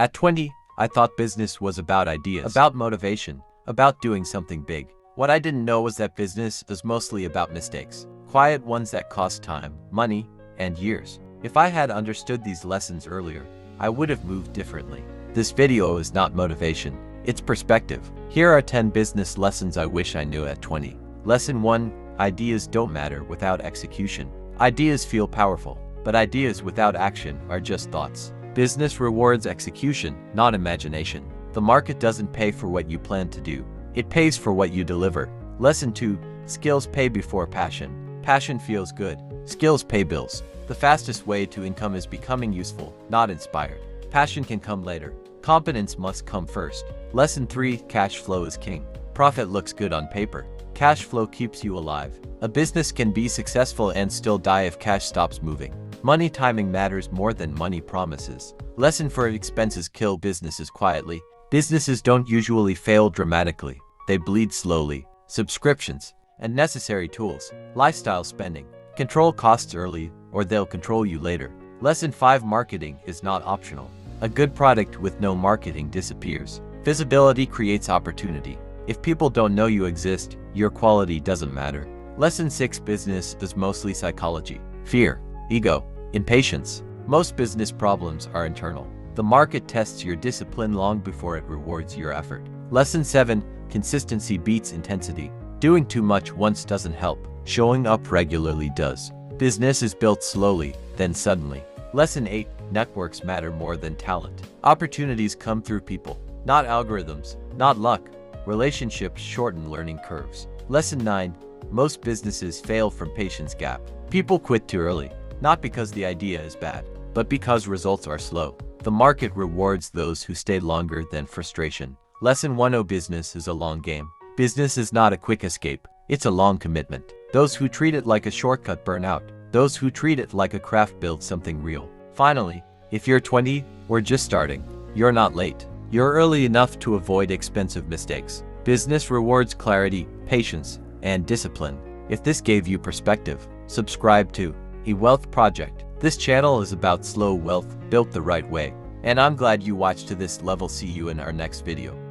At 20, I thought business was about ideas, about motivation, about doing something big. What I didn't know was that business is mostly about mistakes. Quiet ones that cost time, money, and years. If I had understood these lessons earlier, I would have moved differently. This video is not motivation, it's perspective. Here are 10 business lessons I wish I knew at 20. Lesson 1. Ideas don't matter without execution. Ideas feel powerful, but ideas without action are just thoughts. Business rewards execution, not imagination. The market doesn't pay for what you plan to do. It pays for what you deliver. Lesson 2. Skills pay before passion. Passion feels good. Skills pay bills. The fastest way to income is becoming useful, not inspired. Passion can come later. Competence must come first. Lesson 3. Cash flow is king. Profit looks good on paper. Cash flow keeps you alive. A business can be successful and still die if cash stops moving. Money timing matters more than money promises. Lesson 4. Expenses kill businesses quietly. Businesses don't usually fail dramatically. They bleed slowly. Subscriptions and necessary tools. Lifestyle spending. Control costs early, or they'll control you later. Lesson 5. Marketing is not optional. A good product with no marketing disappears. Visibility creates opportunity. If people don't know you exist, your quality doesn't matter. Lesson 6. Business is mostly psychology. Fear, ego, impatience. Most business problems are internal. The market tests your discipline long before it rewards your effort. Lesson 7. Consistency beats intensity. Doing too much once doesn't help. Showing up regularly does. Business is built slowly, then suddenly. Lesson 8. Networks matter more than talent. Opportunities come through people, not algorithms, not luck. Relationships shorten learning curves. Lesson 9. Most businesses fail from patience gap. People quit too early, not because the idea is bad, but because results are slow. The market rewards those who stay longer than frustration. Lesson 10. Business is a long game. Business is not a quick escape, it's a long commitment. Those who treat it like a shortcut burn out. Those who treat it like a craft build something real. Finally, if you're 20 or just starting, you're not late. You're early enough to avoid expensive mistakes. Business rewards clarity, patience, and discipline. If this gave you perspective, subscribe to eWealth Project. This channel is about slow wealth built the right way. And I'm glad you watched to this level. See you in our next video.